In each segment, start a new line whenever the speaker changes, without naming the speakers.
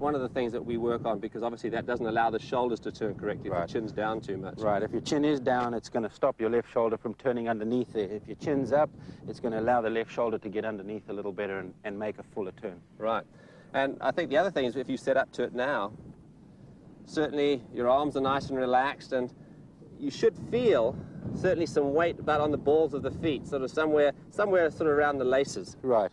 one of the things that we work on, because obviously that doesn't allow the shoulders to turn correctly if
Right.
your chin's down too much.
Right, if your chin is down, it's going to stop your left shoulder from turning underneath there. If your chin's up, it's going to allow the left shoulder to get underneath a little better and make a fuller turn.
Right. And I think the other thing is if you set up to it now, certainly your arms are nice and relaxed, and you should feel certainly some weight about on the balls of the feet, sort of somewhere sort of around the laces.
Right.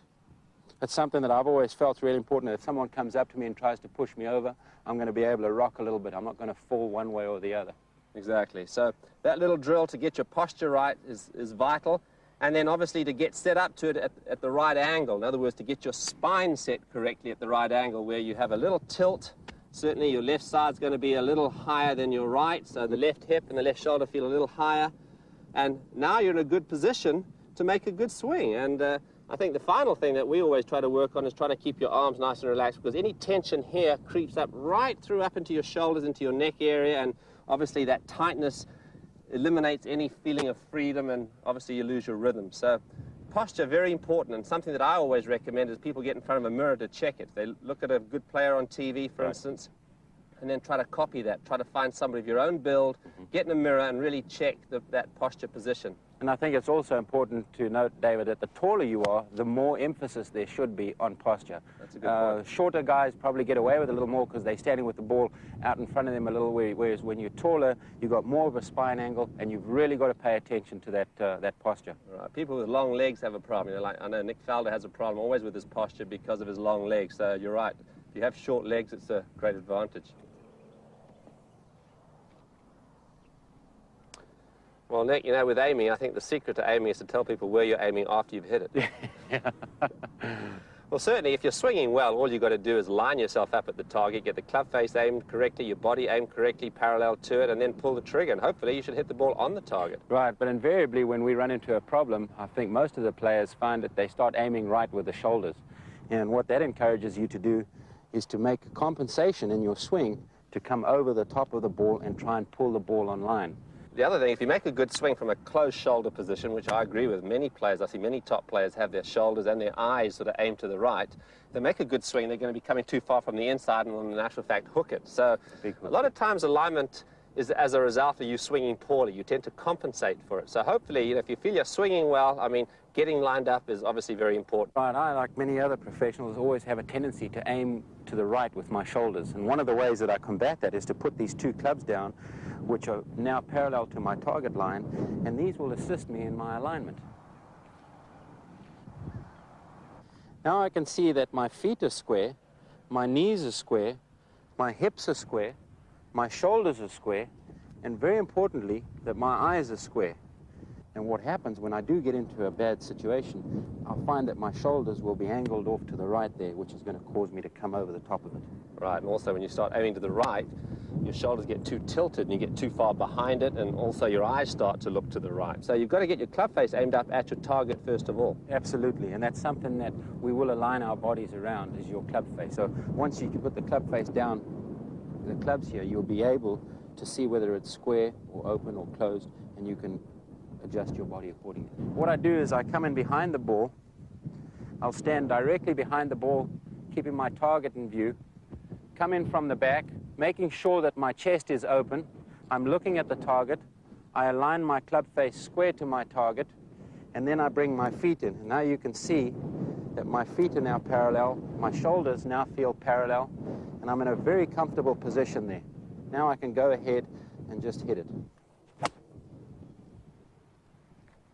That's something that I've always felt is really important. If someone comes up to me and tries to push me over, I'm going to be able to rock a little bit. I'm not going to fall one way or the other.
Exactly. So that little drill to get your posture right is vital. And then obviously to get set up to it at the right angle. In other words, to get your spine set correctly at the right angle, where you have a little tilt. Certainly your left side's going to be a little higher than your right, so the left hip and the left shoulder feel a little higher. And now you're in a good position to make a good swing. And I think the final thing that we always try to work on is try to keep your arms nice and relaxed, because any tension here creeps up right through up into your shoulders, into your neck area, and obviously that tightness eliminates any feeling of freedom, and obviously you lose your rhythm. So posture, very important, and something that I always recommend is people get in front of a mirror to check it. They look at a good player on TV, for instance, and then try to copy that. Try to find somebody of your own build, get in a mirror and really check that posture position.
And I think it's also important to note, David, that the taller you are, the more emphasis there should be on posture.
That's a good point.
Shorter guys probably get away with it a little more because they're standing with the ball out in front of them a little, whereas when you're taller, you've got more of a spine angle, and you've really got to pay attention to that posture.
Right. People with long legs have a problem. You know, like, I know Nick Faldo has a problem always with his posture because of his long legs, so you're right. If you have short legs, it's a great advantage. Well, Nick, you know, with aiming, I think the secret to aiming is to tell people where you're aiming after you've hit it. Well, certainly, if you're swinging well, all you've got to do is line yourself up at the target, get the club face aimed correctly, your body aimed correctly, parallel to it, and then pull the trigger, and hopefully you should hit the ball on the target.
Right, but invariably when we run into a problem, I think most of the players find that they start aiming right with the shoulders. And what that encourages you to do is to make a compensation in your swing to come over the top of the ball and try and pull the ball on line.
The other thing, if you make a good swing from a closed shoulder position, which I agree with, many players, I see many top players have their shoulders and their eyes sort of aimed to the right. If they make a good swing, they're going to be coming too far from the inside and, in actual fact, hook it. So a lot of times alignment is as a result of you swinging poorly. You tend to compensate for it. So hopefully, you know, if you feel you're swinging well, I mean, getting lined up is obviously very important.
Right, I, like many other professionals, always have a tendency to aim to the right with my shoulders. And one of the ways that I combat that is to put these two clubs down, which are now parallel to my target line, and these will assist me in my alignment. Now I can see that my feet are square, my knees are square, my hips are square, my shoulders are square, and very importantly, that my eyes are square. And what happens when I do get into a bad situation, I'll find that my shoulders will be angled off to the right there, which is going to cause me to come over the top of it.
Right, and also when you start aiming to the right, your shoulders get too tilted and you get too far behind it, and also your eyes start to look to the right. So you've got to get your club face aimed up at your target first of all.
Absolutely, and that's something that we will align our bodies around, is your club face. So once you can put the club face down, the clubs here, you'll be able to see whether it's square or open or closed, and you can adjust your body accordingly. What I do is I come in behind the ball. I'll stand directly behind the ball, keeping my target in view, come in from the back, making sure that my chest is open. I'm looking at the target. I align my club face square to my target, and then I bring my feet in. And now you can see that my feet are now parallel, my shoulders now feel parallel, and I'm in a very comfortable position there. Now I can go ahead and just hit it.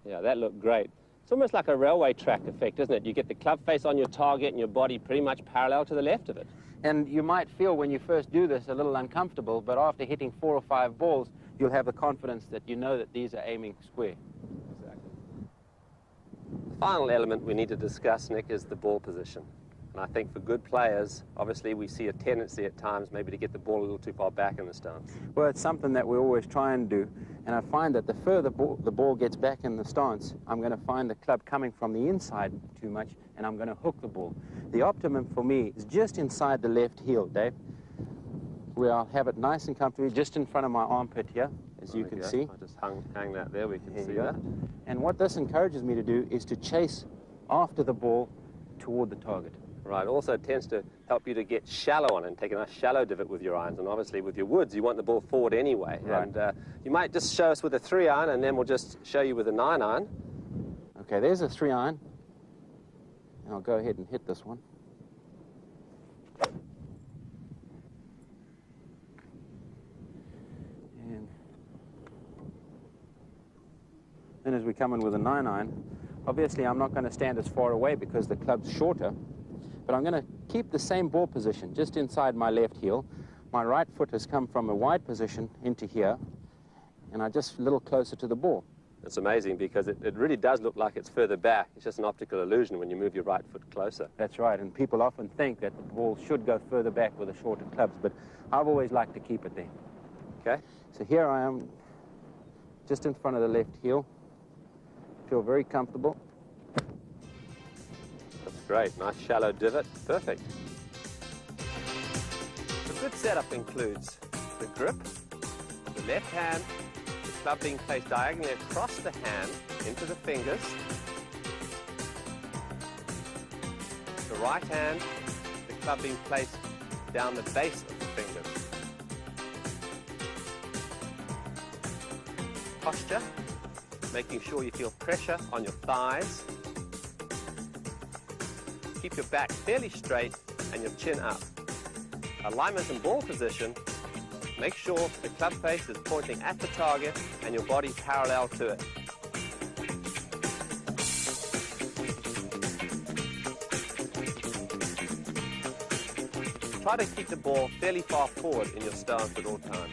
Yeah, that looked great. It's almost like a railway track effect, isn't it? You get the club face on your target and your body pretty much parallel to the left of it.
And you might feel when you first do this a little uncomfortable, but after hitting 4 or 5 balls, you'll have the confidence that you know that these are aiming square.
Exactly. The final element we need to discuss, Nick, is the ball position. And I think for good players, obviously we see a tendency at times maybe to get the ball a little too far back in the stance.
Well, it's something that we always try and do. And I find that the further the ball gets back in the stance, I'm going to find the club coming from the inside too much, and I'm going to hook the ball. The optimum for me is just inside the left heel, Dave, where I'll have it nice and comfortably just in front of my armpit here, as you can see.
I just hang that there, we can see that.
And what this encourages me to do is to chase after the ball toward the target.
Right, also tends to help you to get shallow on it and take a nice shallow divot with your irons. And obviously with your woods, you want the ball forward anyway.
Right.
And you might just show us with a 3-iron, and then we'll just show you with a 9-iron.
Okay, there's a 3-iron. And I'll go ahead and hit this one. And then as we come in with a 9-iron, obviously I'm not going to stand as far away because the club's shorter, but I'm going to keep the same ball position just inside my left heel. My right foot has come from a wide position into here, and I'm just a little closer to the ball.
It's amazing because it really does look like it's further back. It's just an optical illusion when you move your right foot closer.
That's right, and people often think that the ball should go further back with the shorter clubs, but I've always liked to keep it there.
Okay.
So here I am, just in front of the left heel. Feel very comfortable.
That's great. Nice shallow divot. Perfect. A good setup includes the grip, the left hand, the club being placed diagonally across the hand into the fingers, the right hand, the club being placed down the base of the fingers. Posture, making sure you feel pressure on your thighs. Keep your back fairly straight and your chin up. Alignment and ball position, make sure the club face is pointing at the target and your body parallel to it. Try to keep the ball fairly far forward in your stance at all times.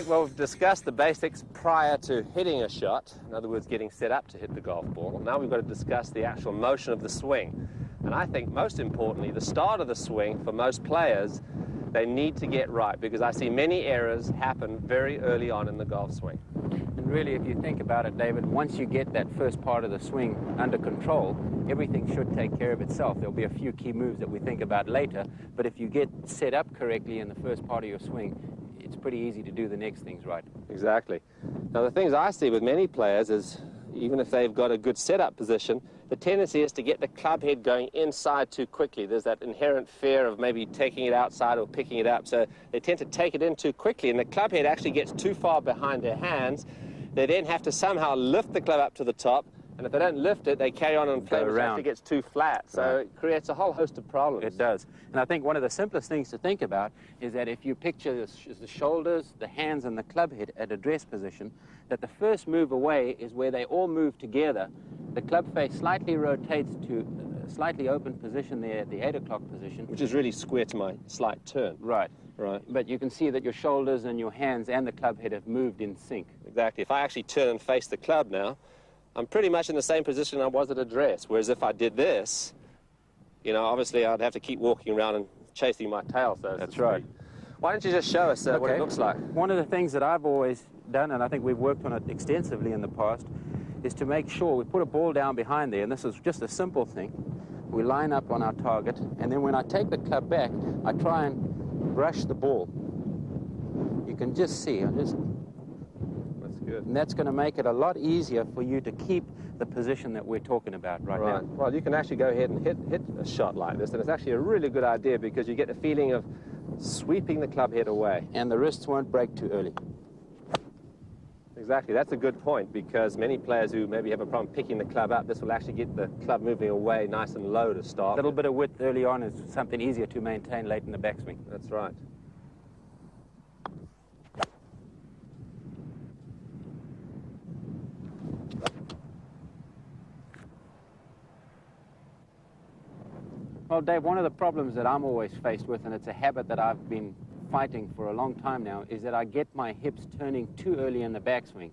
Well, we've discussed the basics prior to hitting a shot, in other words, getting set up to hit the golf ball. Now we've got to discuss the actual motion of the swing. And I think most importantly, the start of the swing for most players, they need to get right, because I see many errors happen very early on in the golf swing.
And really, if you think about it, David, once you get that first part of the swing under control, everything should take care of itself. There'll be a few key moves that we think about later, but if you get set up correctly in the first part of your swing, it's pretty easy to do the next things right.
Exactly. Now, the things I see with many players is, even if they've got a good setup position, the tendency is to get the club head going inside too quickly. There's that inherent fear of maybe taking it outside or picking it up, so they tend to take it in too quickly, and the club head actually gets too far behind their hands. They then have to somehow lift the club up to the top, and if they don't lift it, they carry on and play, which actually gets too flat. So it creates a whole host of problems.
It does. And I think one of the simplest things to think about is that if you picture the shoulders, the hands, and the club head at address position, that the first move away is where they all move together. The club face slightly rotates to a slightly open position there at the 8 o'clock position.
Which is really square to my slight turn.
Right.
Right.
But you can see that your shoulders and your hands and the club head have moved in sync.
Exactly. If I actually turn and face the club now, I'm pretty much in the same position I was at address, whereas if I did this, you know, obviously I'd have to keep walking around and chasing my tail. So
that's right.
Why don't you just show us what it looks like?
One of the things that I've always done, and I think we've worked on it extensively in the past, is to make sure we put a ball down behind there, and this is just a simple thing. We line up on our target, and then when I take the club back, I try and brush the ball. You can just see,
That's good.
And that's going to make it a lot easier for you to keep the position that we're talking about right now.
Well, you can actually go ahead and hit a shot like this, and it's actually a really good idea because you get the feeling of sweeping the club head away.
And the wrists won't break too early.
Exactly, that's a good point, because many players who maybe have a problem picking the club up, this will actually get the club moving away nice and low to start.
A little bit of width early on is something easier to maintain late in the backswing.
That's right.
Well, Dave, one of the problems that I'm always faced with, and it's a habit that I've been fighting for a long time now, is that I get my hips turning too early in the backswing.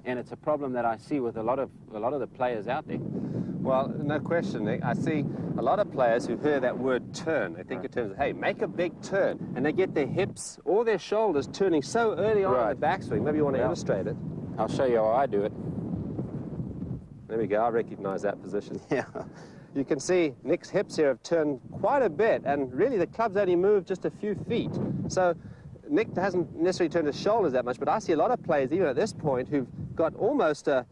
And it's a problem that I see with a lot of the players out there.
Well, no question, Nick. I see a lot of players who hear that word turn. They think in terms of, hey, make a big turn. And they get their hips or their shoulders turning so early on in the backswing. Maybe you want to illustrate it.
I'll show you how I do it.
There we go. I recognize that position.
Yeah.
You can see Nick's hips here have turned quite a bit, and really the club's only moved just a few feet. So Nick hasn't necessarily turned his shoulders that much, but I see a lot of players, even at this point, who've got almost a